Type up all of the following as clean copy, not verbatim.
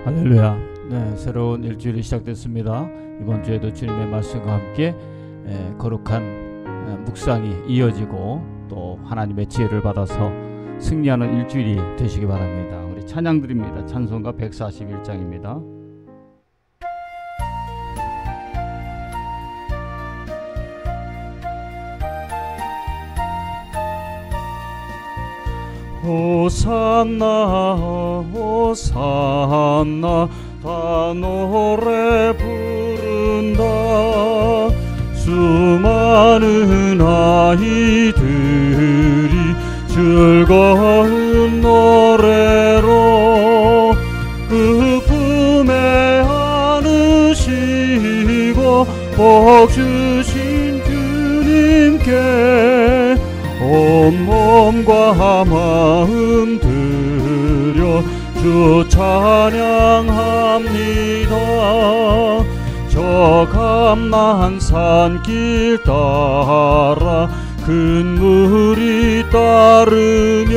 할렐루야. 네, 새로운 일주일이 시작됐습니다. 이번 주에도 주님의 말씀과 함께 거룩한 묵상이 이어지고 또 하나님의 지혜를 받아서 승리하는 일주일이 되시기 바랍니다. 우리 찬양 드립니다. 찬송가 141장입니다. 호산나 호산나 다 노래 부른다. 수많은 아이들이 즐거운 노래로 그 품에 안으시고 복 주신 주님께 온 몸과 마음 들여 주 찬양합니다. 저 감난산 길 따라 큰 물이 따르며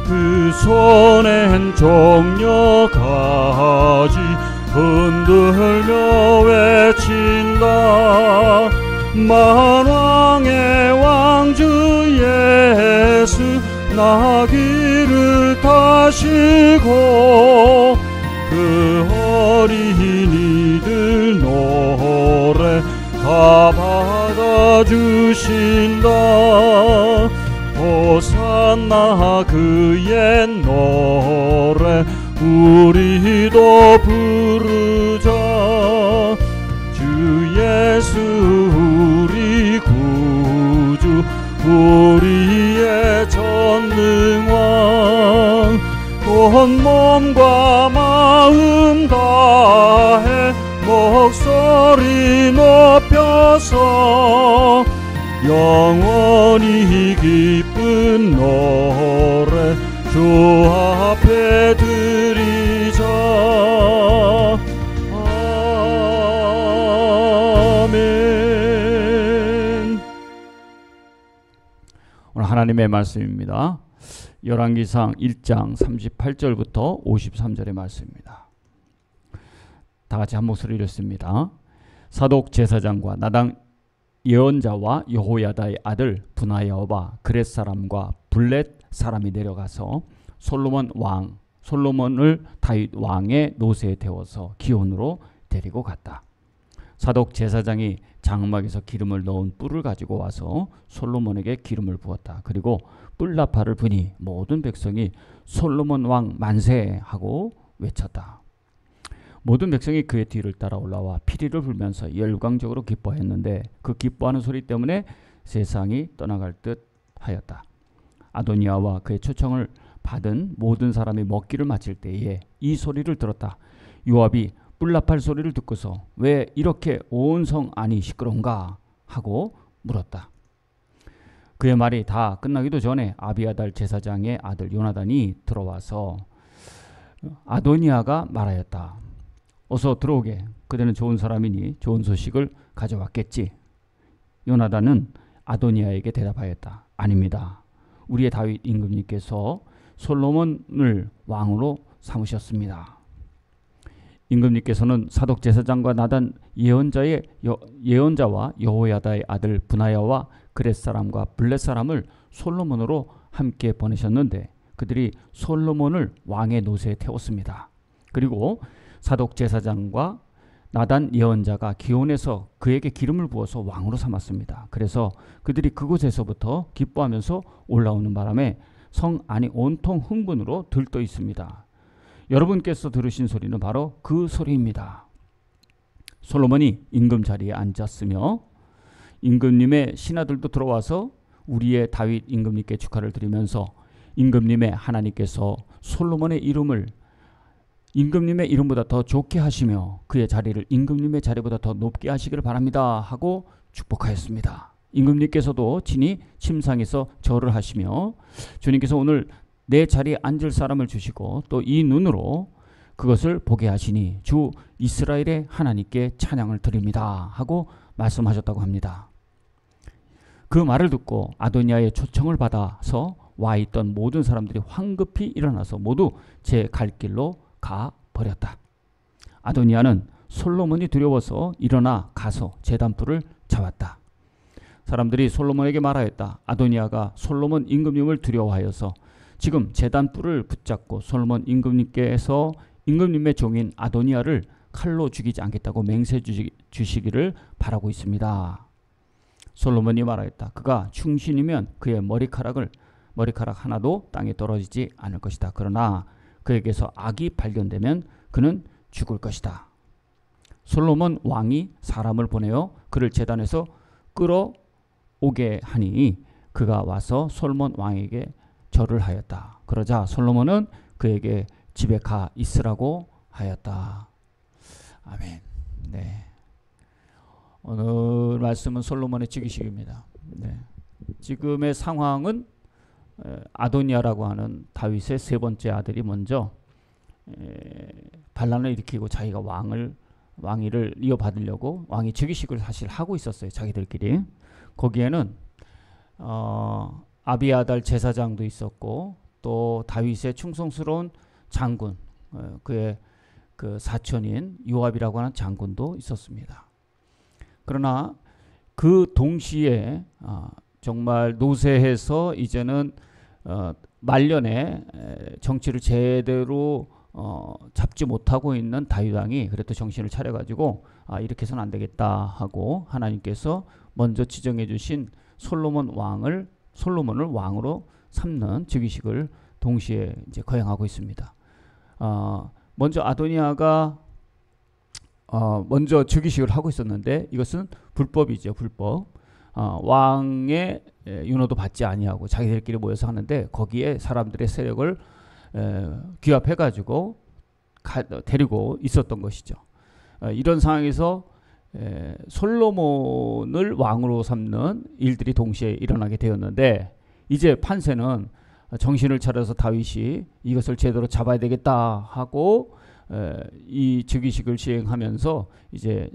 그 손엔 종려가지 흔들며 외친다. 만왕의 왕주 예수 나 길을 타시고 그 어린이들 노래 다 받아주신다. 호산나 그의 노래 우리도 부르자. 주 예수 우리 구주 우리의 전능왕 온 몸과 마음 다해 목소리 높여서 영원히 기쁜 노래 주 앞에 드리자. 오늘 하나님의 말씀입니다. 열왕기상 1장 38절부터 53절의 말씀입니다. 다 같이 한 목소리 읽습니다. 사독 제사장과 나단 예언자와 여호야다의 아들 브나야와 그렛 사람과 블렛 사람이 내려가서 솔로몬을 다윗 왕의 노새에 태워서 기온으로 데리고 갔다. 사독 제사장이 장막에서 기름을 넣은 뿔을 가지고 와서 솔로몬에게 기름을 부었다. 그리고 뿔나팔을 부니 모든 백성이 솔로몬 왕 만세 하고 외쳤다. 모든 백성이 그의 뒤를 따라 올라와 피리를 불면서 열광적으로 기뻐했는데 그 기뻐하는 소리 때문에 세상이 떠나갈 듯 하였다. 아도니아와 그의 초청을 받은 모든 사람이 먹기를 마칠 때에 이 소리를 들었다. 요압이 뿔나팔 소리를 듣고서 왜 이렇게 온 성 안이 시끄러운가 하고 물었다. 그의 말이 다 끝나기도 전에 아비아달 제사장의 아들 요나단이 들어와서 아도니아가 말하였다. 어서 들어오게. 그대는 좋은 사람이니 좋은 소식을 가져왔겠지. 요나단은 아도니아에게 대답하였다. 아닙니다. 우리의 다윗 임금님께서 솔로몬을 왕으로 삼으셨습니다. 임금님께서는 사독 제사장과 나단 예언자와 여호야다의 아들 브나야와 그렛 사람과 블렛 사람을 솔로몬으로 함께 보내셨는데 그들이 솔로몬을 왕의 노새에 태웠습니다. 그리고 사독 제사장과 나단 예언자가 기온에서 그에게 기름을 부어서 왕으로 삼았습니다. 그래서 그들이 그곳에서부터 기뻐하면서 올라오는 바람에 성 안이 온통 흥분으로 들떠 있습니다. 여러분께서 들으신 소리는 바로 그 소리입니다. 솔로몬이 임금 자리에 앉았으며 임금님의 신하들도 들어와서 우리의 다윗 임금님께 축하를 드리면서 임금님의 하나님께서 솔로몬의 이름을 임금님의 이름보다 더 좋게 하시며 그의 자리를 임금님의 자리보다 더 높게 하시기를 바랍니다 하고 축복하였습니다. 임금님께서도 친히 침상에서 절을 하시며 주님께서 오늘 내 자리에 앉을 사람을 주시고 또 이 눈으로 그것을 보게 하시니 주 이스라엘의 하나님께 찬양을 드립니다 하고 말씀하셨다고 합니다. 그 말을 듣고 아도니아의 초청을 받아서 와 있던 모든 사람들이 황급히 일어나서 모두 제 갈 길로 가 버렸다. 아도니아는 솔로몬이 두려워서 일어나 가서 제단불을 잡았다. 사람들이 솔로몬에게 말하였다. 아도니아가 솔로몬 임금님을 두려워하여서 지금 제단불을 붙잡고 솔로몬 임금님께서 임금님의 종인 아도니아를 칼로 죽이지 않겠다고 맹세 주시기를 바라고 있습니다. 솔로몬이 말하였다. 그가 충신이면 그의 머리카락 하나도 땅에 떨어지지 않을 것이다. 그러나 그에게서 악이 발견되면 그는 죽을 것이다. 솔로몬 왕이 사람을 보내어 그를 제단에서 끌어오게 하니 그가 와서 솔로몬 왕에게 절을 하였다. 그러자 솔로몬은 그에게 집에 가 있으라고 하였다. 아멘. 네. 오늘 말씀은 솔로몬의 즉위식입니다. 네. 지금의 상황은 아도니아라고 하는 다윗의 세 번째 아들이 먼저 반란을 일으키고 자기가 왕위를 이어받으려고 왕위 즉위식을 사실 하고 있었어요. 자기들끼리. 거기에는 아비아달 제사장도 있었고 또 다윗의 충성스러운 장군, 그의 그 사촌인 요압이라고 하는 장군도 있었습니다. 그러나 그 동시에 정말 노쇠해서 이제는 말년에 정치를 제대로 잡지 못하고 있는 다윗 왕이 그래도 정신을 차려가지고 이렇게 해서는 안 되겠다 하고 하나님께서 먼저 지정해 주신 솔로몬을 왕으로 삼는 즉위식을 동시에 이제 거행하고 있습니다. 먼저 아도니아가 먼저 즉위식을 하고 있었는데 이것은 불법이죠. 불법. 왕의 윤호도 받지 아니하고 자기들끼리 모여서 하는데 거기에 사람들의 세력을 규합해가지고 데리고 있었던 것이죠. 이런 상황에서 솔로몬을 왕으로 삼는 일들이 동시에 일어나게 되었는데 이제 판세는 정신을 차려서 다윗이 이것을 제대로 잡아야 되겠다 하고 이 즉위식을 시행하면서 이제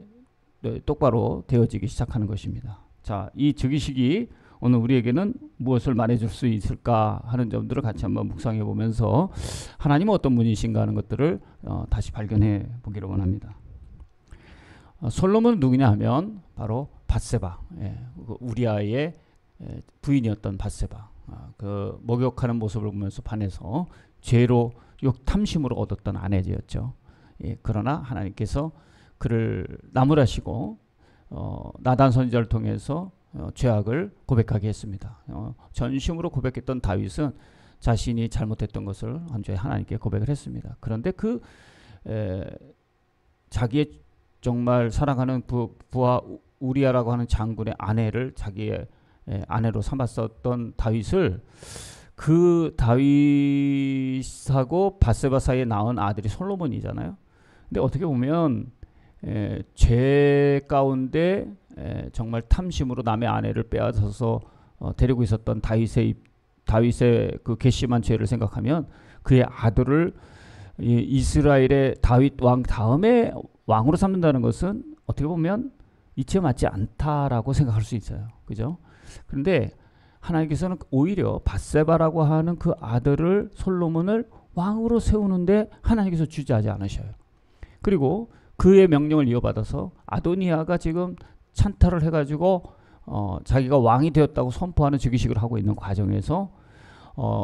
똑바로 되어지기 시작하는 것입니다. 자, 이 즉위식이 오늘 우리에게는 무엇을 말해줄 수 있을까 하는 점들을 같이 한번 묵상해 보면서 하나님은 어떤 분이신가 하는 것들을 다시 발견해 보기를 원합니다. 솔로몬은 누구냐 하면 바로 밧세바, 우리아의 부인이었던 밧세바. 그 목욕하는 모습을 보면서 반해서 죄로 탐심으로 얻었던 아내였죠. 그러나 하나님께서 그를 나무라시고 나단 선지자를 통해서 죄악을 고백하게 했습니다. 전심으로 고백했던 다윗은 자신이 잘못했던 것을 언제 하나님께 고백을 했습니다. 그런데 자기의 정말 사랑하는 부하 우리아라고 하는 장군의 아내를 자기의 아내로 삼았었던 다윗을 그 다윗하고 밧세바 사이에 낳은 아들이 솔로몬이잖아요. 근데 어떻게 보면 죄 가운데 정말 탐심으로 남의 아내를 빼앗아서 데리고 있었던 다윗의 그 괘씸한 죄를 생각하면 그의 아들을 이스라엘의 다윗 왕 다음에 왕으로 삼는다는 것은 어떻게 보면 이치에 맞지 않다라고 생각할 수 있어요. 그죠? 그런데 하나님께서는 오히려 밧세바라고 하는 그 아들을 솔로몬을 왕으로 세우는데 하나님께서 주저하지 않으셔요. 그리고 그의 명령을 이어받아서 아도니아가 지금 찬탈을 해가지고 자기가 왕이 되었다고 선포하는 즉위식을 하고 있는 과정에서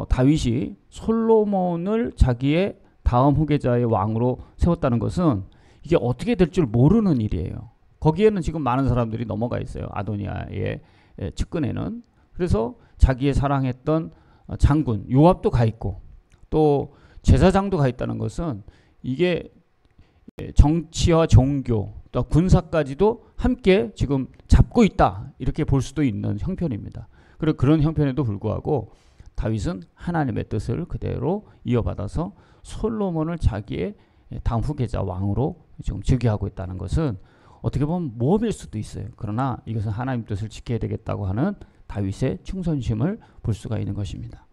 다윗이 솔로몬을 자기의 다음 후계자의 왕으로 세웠다는 것은 이게 어떻게 될 줄 모르는 일이에요. 거기에는 지금 많은 사람들이 넘어가 있어요. 아도니아의 측근에는. 그래서 자기의 사랑했던 장군 요압도 가 있고 또 제사장도 가 있다는 것은 이게 정치와 종교 또 군사까지도 함께 지금 잡고 있다 이렇게 볼 수도 있는 형편입니다. 그리고 그런 형편에도 불구하고 다윗은 하나님의 뜻을 그대로 이어받아서 솔로몬을 자기의 다음 후계자 왕으로 지금 즉위하고 있다는 것은 어떻게 보면 모험일 수도 있어요. 그러나 이것은 하나님 뜻을 지켜야 되겠다고 하는 다윗의 충성심을 볼 수가 있는 것입니다.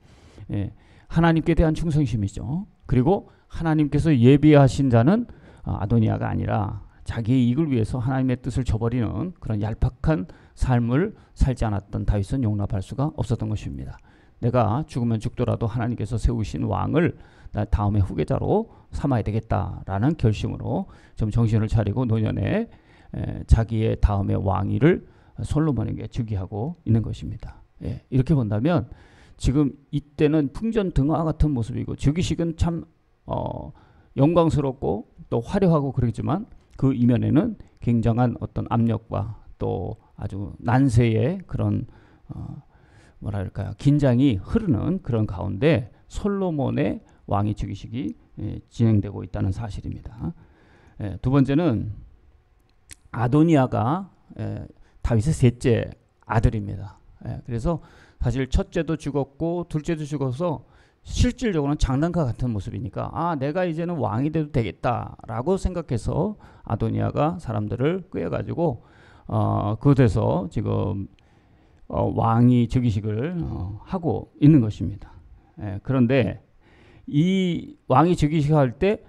하나님께 대한 충성심이죠. 그리고 하나님께서 예비하신 자는 아도니아가 아니라 자기의 이익을 위해서 하나님의 뜻을 저버리는 그런 얄팍한 삶을 살지 않았던 다윗은 용납할 수가 없었던 것입니다. 내가 죽으면 죽더라도 하나님께서 세우신 왕을 나 다음에 후계자로 삼아야 되겠다라는 결심으로 좀 정신을 차리고 노년에 자기의 다음의 왕위를 솔로몬에게 즉위하고 있는 것입니다. 예, 이렇게 본다면 지금 이때는 풍전등화 같은 모습이고 즉위식은 참 영광스럽고 또 화려하고 그러지만 그 이면에는 굉장한 어떤 압력과 또 아주 난세의 그런 뭐랄까요, 긴장이 흐르는 그런 가운데 솔로몬의 왕위 즉위식이 진행되고 있다는 사실입니다. 두 번째는 아도니아가 다윗의 셋째 아들입니다. 그래서 사실 첫째도 죽었고 둘째도 죽어서 실질적으로는 장난감 같은 모습이니까 내가 이제는 왕이 돼도 되겠다라고 생각해서 아도니아가 사람들을 꾀가지고 그곳에서 지금 왕위 즉위식을 하고 있는 것입니다. 그런데 이 왕위 즉위식 할 때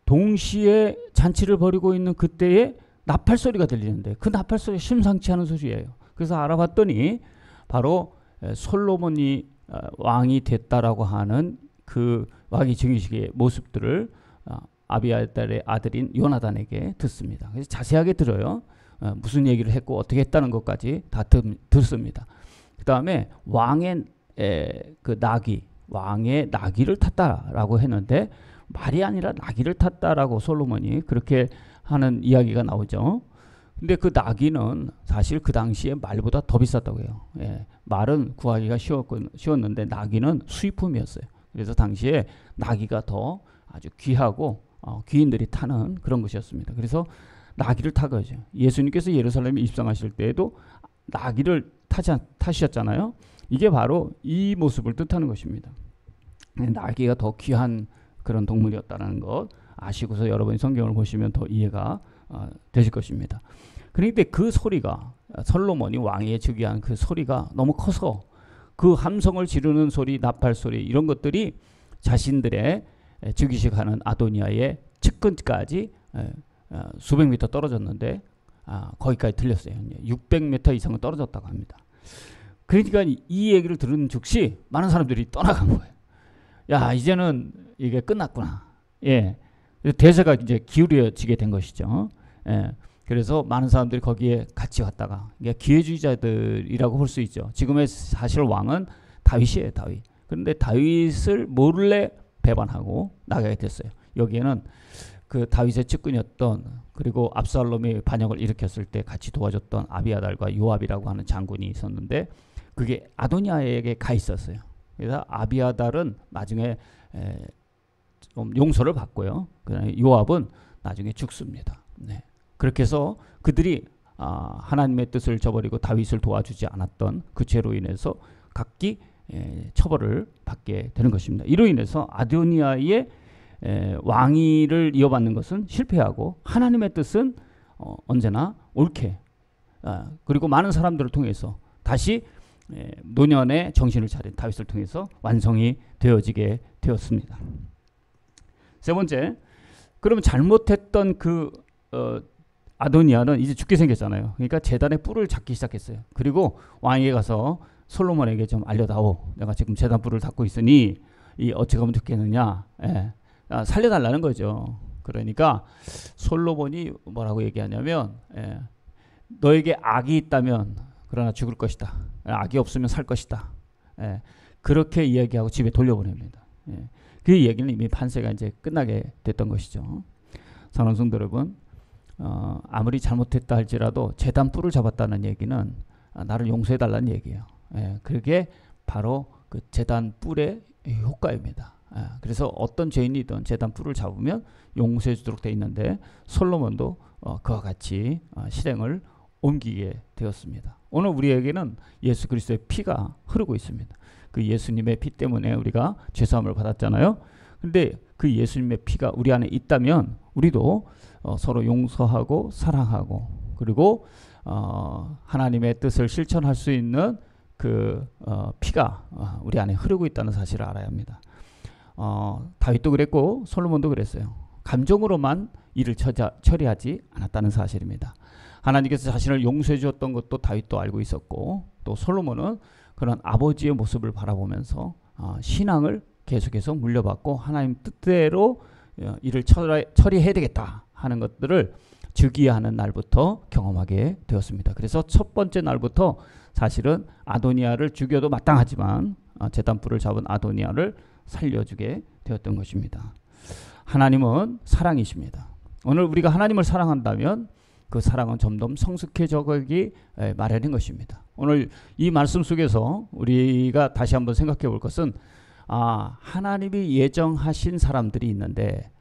동시에 잔치를 벌이고 있는 그때에 나팔 소리가 들리는데 그 나팔 소리 심상치 않은 소리예요. 그래서 알아봤더니 바로 솔로몬이 왕이 됐다라고 하는 그 왕위 즉위식의 모습들을 아비아달의 아들인 요나단에게 듣습니다. 그래서 자세하게 들어요. 무슨 얘기를 했고 어떻게 했다는 것까지 다 듣습니다. 그 다음에 왕의 나귀를 탔다라고 했는데 말이 아니라 나귀를 탔다라고 솔로몬이 그렇게 하는 이야기가 나오죠. 근데 그 나귀는 사실 그 당시에 말보다 더 비쌌다고 해요. 말은 구하기가 쉬웠는데 나귀는 수입품이었어요. 그래서 당시에 나귀가 더 아주 귀하고 귀인들이 타는 그런 것이었습니다. 그래서 나귀를 타거죠. 예수님께서 예루살렘에 입성하실 때에도 나귀를 타셨잖아요. 이게 바로 이 모습을 뜻하는 것입니다. 나귀가 더 귀한 그런 동물이었다는 것 아시고서 여러분이 성경을 보시면 더 이해가 되실 것입니다. 그런데 그 소리가 솔로몬이 왕위에 즉위한 그 소리가 너무 커서 그 함성을 지르는 소리, 나팔 소리 이런 것들이 자신들의 즉위식하는 아도니아의 측근까지 수백 미터 떨어졌는데 거기까지 들렸어요. 600m 이상은 떨어졌다고 합니다. 그러니까 이 얘기를 들은 즉시 많은 사람들이 떠나간 거예요. 야, 이제는 이게 끝났구나. 예, 대세가 이제 기울여지게 된 것이죠. 예, 그래서 많은 사람들이 거기에 같이 왔다가 이게 기회주의자들이라고 볼 수 있죠. 지금의 사실 왕은 다윗이에요, 다윗. 그런데 다윗을 몰래 배반하고 나가게 됐어요. 여기에는 그 다윗의 측근이었던 그리고 압살롬이 반역을 일으켰을 때 같이 도와줬던 아비아달과 요압이라고 하는 장군이 있었는데 그게 아도니아에게 가 있었어요. 그래서 아비아달은 나중에 좀 용서를 받고요. 그다음에 요압은 나중에 죽습니다. 네. 그렇게 해서 그들이 하나님의 뜻을 저버리고 다윗을 도와주지 않았던 그 죄로 인해서 각기 처벌을 받게 되는 것입니다. 이로 인해서 아도니아의 왕위를 이어받는 것은 실패하고 하나님의 뜻은 언제나 옳게 그리고 많은 사람들을 통해서 다시 노년의 정신을 차린 다윗을 통해서 완성이 되어지게 되었습니다. 세 번째, 그러면 잘못했던 그 아도니아는 이제 죽게 생겼잖아요. 그러니까 제단의 뿔을 잡기 시작했어요. 그리고 왕에게 가서 솔로몬에게 좀 알려다오. 내가 지금 제단 뿔을 잡고 있으니 이 어찌 하면 좋겠느냐. 살려달라는 거죠. 그러니까 솔로몬이 뭐라고 얘기하냐면 너에게 악이 있다면 그러나 죽을 것이다. 악이 없으면 살 것이다. 그렇게 이야기하고 집에 돌려보냅니다. 그 얘기는 이미 판세가 이제 끝나게 됐던 것이죠. 사랑하는 성도 여러분, 아무리 잘못했다 할지라도 제단 뿔을 잡았다는 얘기는 나를 용서해달라는 얘기예요. 그게 바로 그 제단 뿔의 효과입니다. 그래서 어떤 죄인이든 제단 뿔을 잡으면 용서해 주도록 되어 있는데 솔로몬도 그와 같이 실행을 옮기게 되었습니다. 오늘 우리에게는 예수 그리스도의 피가 흐르고 있습니다. 그 예수님의 피 때문에 우리가 죄사함을 받았잖아요. 근데 그 예수님의 피가 우리 안에 있다면 우리도 서로 용서하고 사랑하고 그리고 하나님의 뜻을 실천할 수 있는 그 피가 우리 안에 흐르고 있다는 사실을 알아야 합니다. 다윗도 그랬고 솔로몬도 그랬어요. 감정으로만 일을 처리하지 않았다는 사실입니다. 하나님께서 자신을 용서해 주었던 것도 다윗도 알고 있었고 또 솔로몬은 그런 아버지의 모습을 바라보면서 신앙을 계속해서 물려받고 하나님 뜻대로 일을 처리해야 되겠다 하는 것들을 즉위하는 날부터 경험하게 되었습니다. 그래서 첫 번째 날부터 사실은 아도니아를 죽여도 마땅하지만 제단불을 잡은 아도니아를 살려주게 되었던 것입니다. 하나님은 사랑이십니다. 오늘 우리가 하나님을 사랑한다면 그 사랑은 점점 성숙해져 가기 마련인 것입니다. 오늘 이 말씀 속에서 우리가 다시 한번 생각해 볼 것은 하나님이 예정하신 사람들이 있는데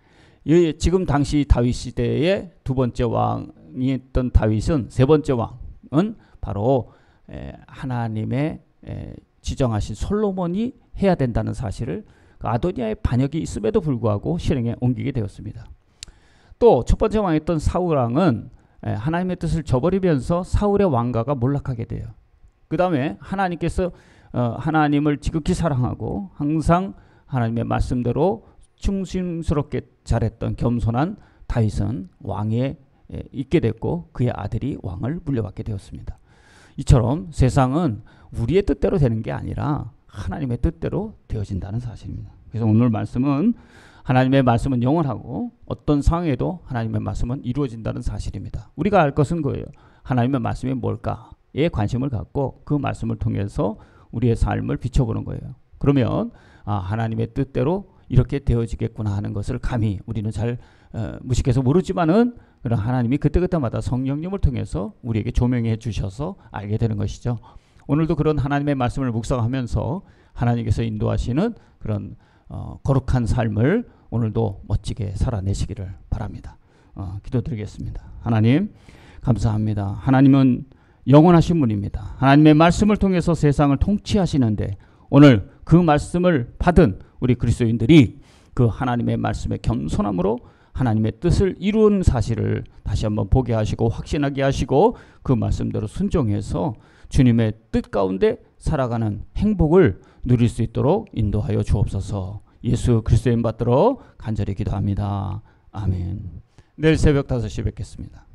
지금 당시 다윗 시대의 두 번째 왕이었던 다윗은 세 번째 왕은 바로 하나님의 지정하신 솔로몬이 해야 된다는 사실을 아도니아의 반역이 있음에도 불구하고 실행에 옮기게 되었습니다. 또 첫 번째 왕이었던 사울 왕은 하나님의 뜻을 저버리면서 사울의 왕가가 몰락하게 돼요. 그 다음에 하나님께서 하나님을 지극히 사랑하고 항상 하나님의 말씀대로 충실스럽게 잘했던 겸손한 다윗은 왕에 있게 됐고 그의 아들이 왕을 물려받게 되었습니다. 이처럼 세상은 우리의 뜻대로 되는 게 아니라 하나님의 뜻대로 되어진다는 사실입니다. 그래서 오늘 말씀은 하나님의 말씀은 영원하고 어떤 상황에도 하나님의 말씀은 이루어진다는 사실입니다. 우리가 알 것은 그거예요. 하나님의 말씀이 뭘까에 관심을 갖고 그 말씀을 통해서 우리의 삶을 비춰보는 거예요. 그러면 하나님의 뜻대로 이렇게 되어지겠구나 하는 것을 감히 우리는 잘 무식해서 모르지만은 그런 하나님이 그때그때마다 성령님을 통해서 우리에게 조명해 주셔서 알게 되는 것이죠. 오늘도 그런 하나님의 말씀을 묵상하면서 하나님께서 인도하시는 그런 거룩한 삶을 오늘도 멋지게 살아내시기를 바랍니다. 기도드리겠습니다. 하나님 감사합니다. 하나님은 영원하신 분입니다. 하나님의 말씀을 통해서 세상을 통치하시는데 오늘 그 말씀을 받은 우리 그리스도인들이 그 하나님의 말씀의 겸손함으로 하나님의 뜻을 이룬 사실을 다시 한번 보게 하시고 확신하게 하시고 그 말씀대로 순종해서 주님의 뜻 가운데 살아가는 행복을 누릴 수 있도록 인도하여 주옵소서. 예수 그리스도의 이름 받들어 간절히 기도합니다. 아멘. 내일 새벽 5시에 뵙겠습니다.